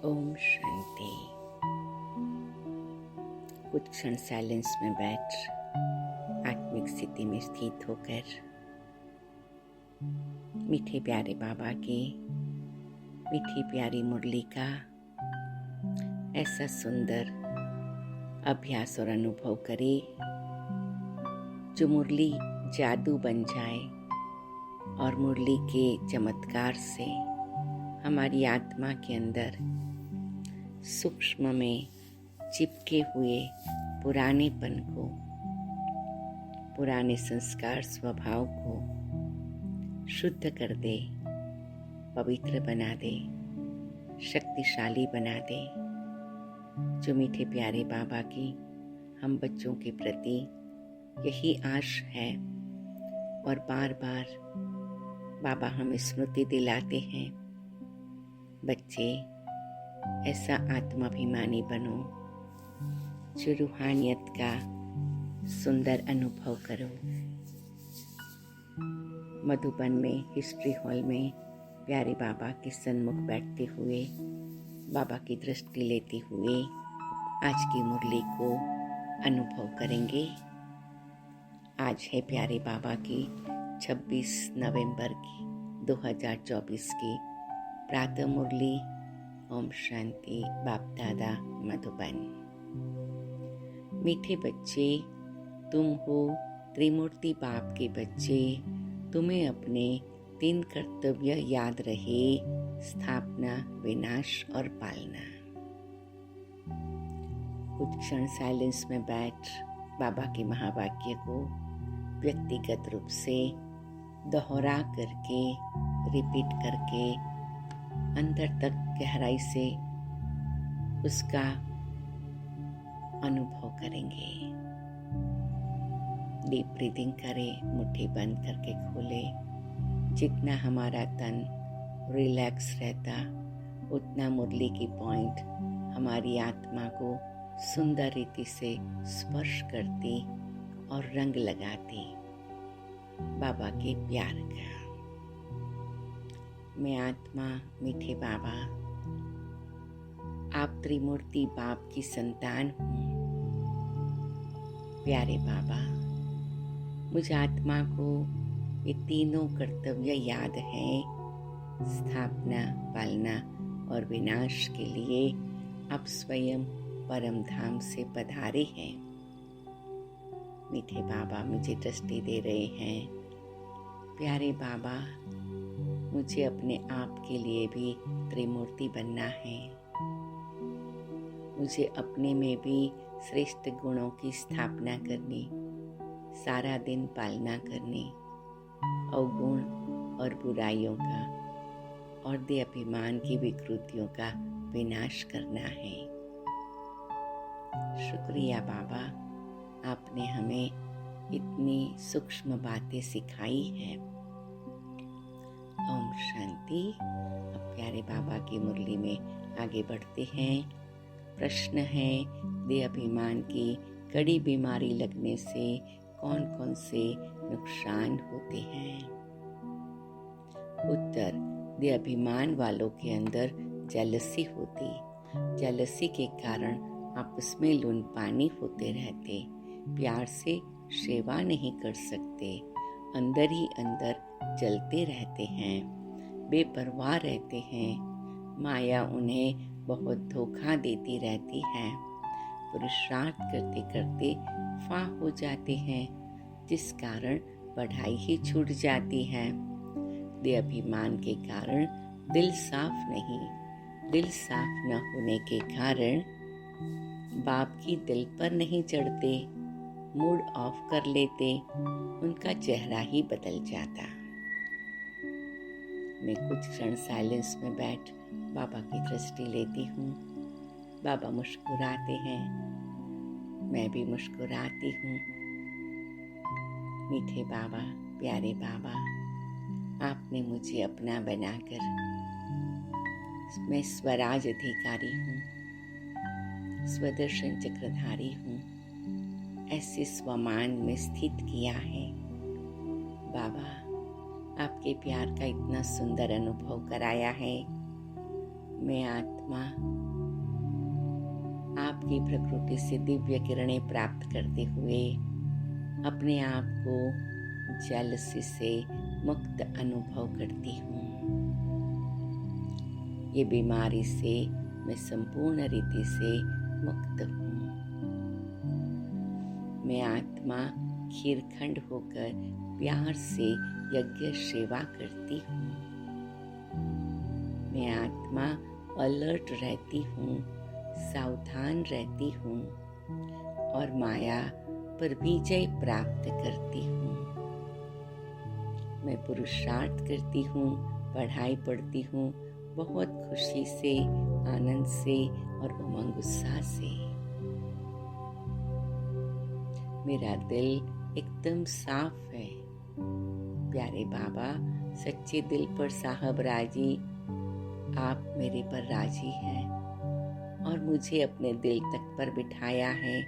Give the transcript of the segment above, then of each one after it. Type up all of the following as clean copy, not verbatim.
ओम शांति। कुछ क्षण साइलेंस में बैठ आत्मिक स्थिति में स्थित होकर मीठे प्यारे बाबा की मीठी प्यारी मुरली का ऐसा सुंदर अभ्यास और अनुभव करे जो मुरली जादू बन जाए और मुरली के चमत्कार से हमारी आत्मा के अंदर सूक्ष्म में चिपके हुए पुरानेपन को, पुराने संस्कार स्वभाव को शुद्ध कर दे, पवित्र बना दे, शक्तिशाली बना दे। जो मीठे प्यारे बाबा की हम बच्चों के प्रति यही आश है और बार बार बाबा हमें स्मृति दिलाते हैं, बच्चे ऐसा आत्माभिमानी बनो जो रूहानियत का सुंदर अनुभव करो। मधुबन में हिस्ट्री हॉल में प्यारे बाबा के सन्मुख बैठते हुए बाबा की दृष्टि लेते हुए आज की मुरली को अनुभव करेंगे। आज है प्यारे बाबा की 26 नवंबर की 2024 की प्रातः मुरली। ओम शांति। बाप दादा मधुबन। मीठे बच्चे, तुम हो त्रिमूर्ति बाप के बच्चे। तुम्हें अपने 3 कर्तव्य याद रहे, स्थापना, विनाश और पालना। कुछ क्षण साइलेंस में बैठ बाबा के महावाक्य को व्यक्तिगत रूप से दोहरा करके, रिपीट करके अंदर तक गहराई से उसका अनुभव करेंगे। डीप ब्रीदिंग करें, मुट्ठी बंद करके खोले। जितना हमारा तन रिलैक्स रहता उतना मुरली की पॉइंट हमारी आत्मा को सुंदर रीति से स्पर्श करती और रंग लगाती बाबा के प्यार का। मैं आत्मा मीठे बाबा, आप त्रिमूर्ति बाप की संतान हूँ। प्यारे बाबा, मुझ आत्मा को ये तीनों कर्तव्य याद हैं, स्थापना, पालना और विनाश के लिए आप स्वयं परम धाम से पधारे हैं। मीठे बाबा मुझे दृष्टि दे रहे हैं। प्यारे बाबा, मुझे अपने आप के लिए भी त्रिमूर्ति बनना है। मुझे अपने में भी श्रेष्ठ गुणों की स्थापना करनी, सारा दिन पालना करनी, अवगुण और बुराइयों का और दे अभिमान की विकृतियों का विनाश करना है। शुक्रिया बाबा, आपने हमें इतनी सूक्ष्म बातें सिखाई हैं। ओम शांति। अब प्यारे बाबा की मुरली में आगे बढ़ते हैं। प्रश्न है, दे अभिमान की कड़ी बीमारी लगने से कौन कौन से नुकसान होते हैं? उत्तर, दे अभिमान वालों के अंदर जेलसी होती। जेलसी के कारण आपस में लून पानी होते रहते, प्यार से सेवा नहीं कर सकते, अंदर ही अंदर जलते रहते हैं, बेपरवाह रहते हैं। माया उन्हें बहुत धोखा देती रहती है। पुरुषार्थ करते करते फाह हो जाते हैं, जिस कारण पढ़ाई ही छूट जाती है। दे अभिमान के कारण दिल साफ नहीं, दिल साफ न होने के कारण बाप की दिल पर नहीं चढ़ते, मूड ऑफ कर लेते, उनका चेहरा ही बदल जाता। मैं कुछ क्षण साइलेंस में बैठ बाबा की दृष्टि लेती हूँ। बाबा मुस्कुराते हैं, मैं भी मुस्कुराती हूँ। मीठे बाबा, प्यारे बाबा, आपने मुझे अपना बनाकर मैं स्वराज अधिकारी हूँ, स्वदर्शन चक्रधारी हूँ, ऐसे स्वमान में स्थित किया है। बाबा, आपके प्यार का इतना सुंदर अनुभव कराया है। मैं आत्मा आत्मा आपकी प्रकृति से दिव्य किरणें प्राप्त करते हुए अपने आप को जेलसी से मुक्त अनुभव करती हूँ। ये बीमारी से मैं संपूर्ण रीति से मुक्त हूँ। मैं आत्मा खीरखंड होकर प्यार से यज्ञ सेवा करती हूँ। मैं आत्मा अलर्ट रहती हूँ, सावधान रहती हूँ और माया पर विजय प्राप्त करती हूँ। मैं पुरुषार्थ करती हूँ, पढ़ाई पढ़ती हूँ, बहुत खुशी से, आनंद से और उमंग उत्साह से। मेरा दिल एकदम साफ है। प्यारे बाबा, सच्चे दिल पर साहब राजी, आप मेरे पर राजी हैं और मुझे अपने दिल तक पर बिठाया है।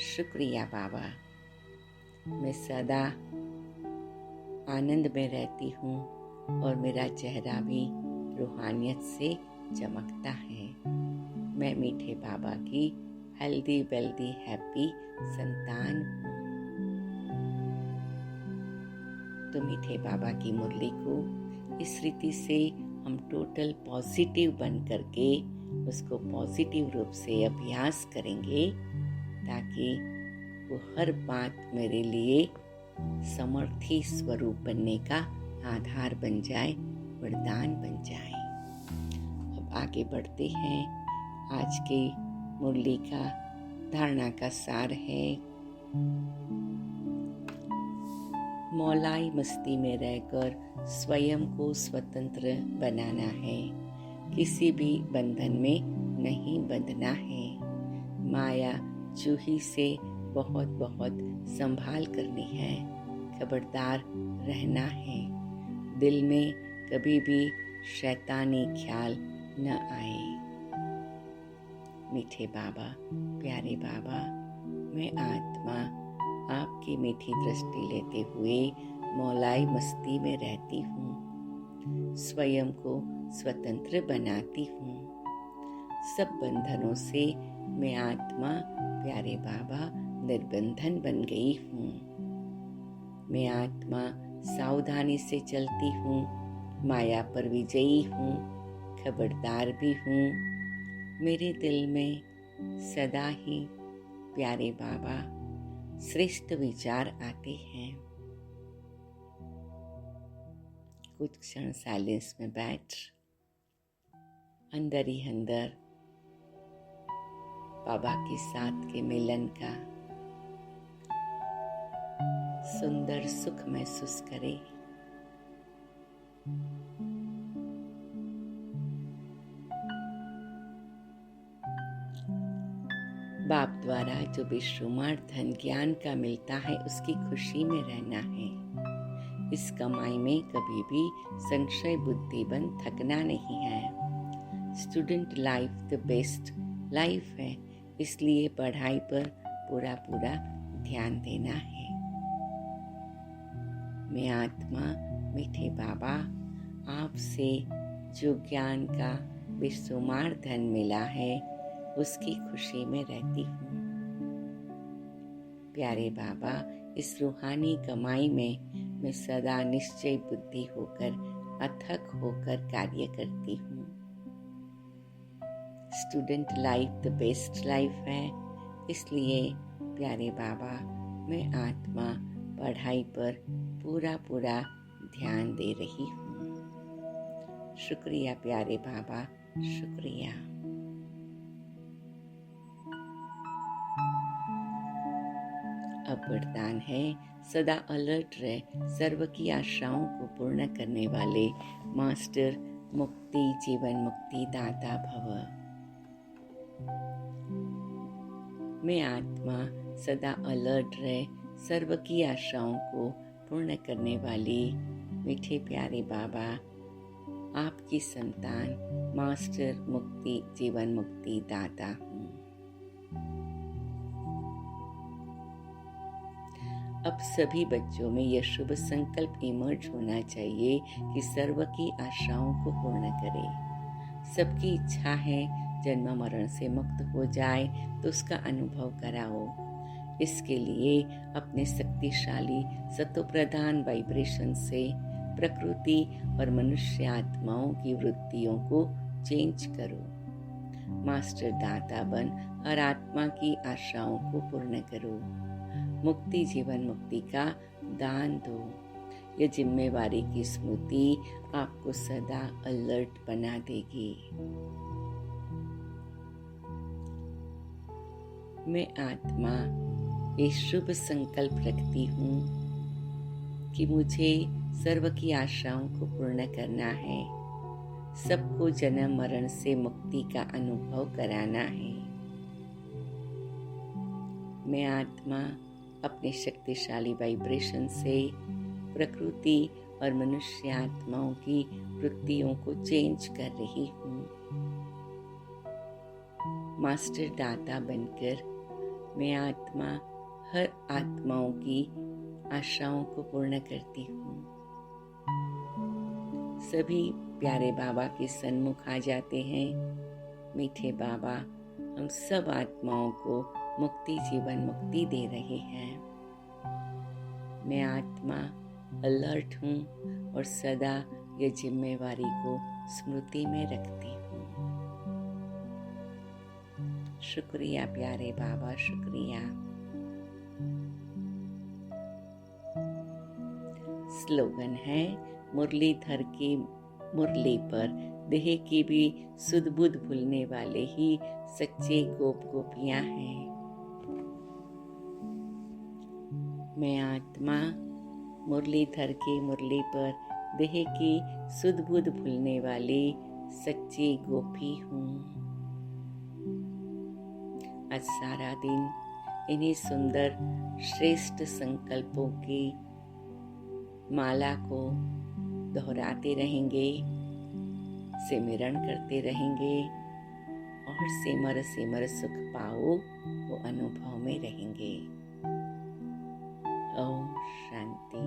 शुक्रिया बाबा। मैं सदा आनंद में रहती हूँ और मेरा चेहरा भी रूहानियत से चमकता है। मैं मीठे बाबा की हेल्दी वेल्दी हैप्पी संतान हूँ। तो मीठे बाबा की मुरली को इस रीति से हम टोटल पॉजिटिव बन करके उसको पॉजिटिव रूप से अभ्यास करेंगे ताकि वो हर बात मेरे लिए समर्थी स्वरूप बनने का आधार बन जाए, वरदान बन जाए। अब आगे बढ़ते हैं। आज के मुरली का धारणा का सार है, मौलाई मस्ती में रहकर स्वयं को स्वतंत्र बनाना है। किसी भी बंधन में नहीं बंधना है। माया चूही से बहुत बहुत संभाल करनी है। खबरदार रहना है। दिल में कभी भी शैतानी ख्याल न आए। मीठे बाबा, प्यारे बाबा, मैं आत्मा आपकी मीठी दृष्टि लेते हुए मौलाई मस्ती में रहती हूँ। स्वयं को स्वतंत्र बनाती हूँ। सब बंधनों से मैं आत्मा, प्यारे बाबा, निर्बंधन बन गई हूँ। मैं आत्मा सावधानी से चलती हूँ, माया पर विजयी हूँ, खबरदार भी हूँ। मेरे दिल में सदा ही, प्यारे बाबा, श्रेष्ठ विचार आते हैं। कुछ क्षण साइलेंस में बैठ अंदर ही अंदर बाबा के साथ के मिलन का सुंदर सुख महसूस करें। बाप द्वारा जो बेशुमार धन ज्ञान का मिलता है उसकी खुशी में रहना है। इस कमाई में कभी भी संशय बुद्धि बन थकना नहीं है। Student life the best life है, इसलिए पढ़ाई पर पूरा पूरा ध्यान देना है। मैं आत्मा, मीठे बाबा, आपसे जो ज्ञान का बेशुमार धन मिला है उसकी खुशी में रहती हूँ। प्यारे बाबा, इस रूहानी कमाई में मैं सदा निश्चय बुद्धि होकर, अथक होकर कार्य करती हूँ। Student life the best life है, इसलिए प्यारे बाबा, मैं आत्मा पढ़ाई पर पूरा पूरा ध्यान दे रही हूँ। शुक्रिया प्यारे बाबा, शुक्रिया। अब वरदान है, सदा अलर्ट रहे, सर्व की आशाओं को पूर्ण करने वाले मास्टर मुक्ति जीवन मुक्ति दाता भव। मैं आत्मा सदा अलर्ट रहे, सर्व की आशाओं को पूर्ण करने वाली मीठे प्यारे बाबा, आपकी संतान मास्टर मुक्ति जीवन मुक्ति दाता हूँ। अब सभी बच्चों में यह शुभ संकल्प इमर्ज होना चाहिए कि सर्व की आशाओं को पूर्ण करे। सबकी इच्छा है जन्म मरण से मुक्त हो जाए, तो उसका अनुभव कराओ। इसके लिए अपने शक्तिशाली सत्वप्रधान वाइब्रेशन से प्रकृति और मनुष्य आत्माओं की वृत्तियों को चेंज करो। मास्टर दाता बन हर आत्मा की आशाओं को पूर्ण करो। मुक्ति जीवन मुक्ति का दान दो। यह जिम्मेवारी की स्मृति आपको सदा अलर्ट बना देगी। मैं आत्मा ये शुभ संकल्प रखती हूँ कि मुझे सर्व की आशाओं को पूर्ण करना है, सबको जन्म मरण से मुक्ति का अनुभव कराना है। मैं आत्मा अपने शक्तिशाली वाइब्रेशन से प्रकृति और मनुष्य आत्माओं की वृत्तियों को चेंज कर रही हूँ। मास्टर दाता बनकर मैं आत्मा हर आत्माओं की आशाओं को पूर्ण करती हूँ। सभी प्यारे बाबा के सन्मुख आ जाते हैं। मीठे बाबा हम सब आत्माओं को मुक्ति जीवन मुक्ति दे रहे हैं। मैं आत्मा अलर्ट हूँ और सदा ये जिम्मेवारी को स्मृति में रखती हूँ। शुक्रिया प्यारे बाबा, शुक्रिया। स्लोगन है, मुरलीधर की मुरली पर देह की भी सुध बुध भूलने वाले ही सच्चे गोप गोपियां हैं। मैं आत्मा मुरलीधर की मुरली पर देह की सुध बुध भूलने वाली सच्ची गोपी हूँ। आज सारा दिन इन्हीं सुंदर श्रेष्ठ संकल्पों की माला को दोहराते रहेंगे, सिमरन करते रहेंगे और सिमर सिमर सुख पाओ वो अनुभव में रहेंगे। ओम शांति।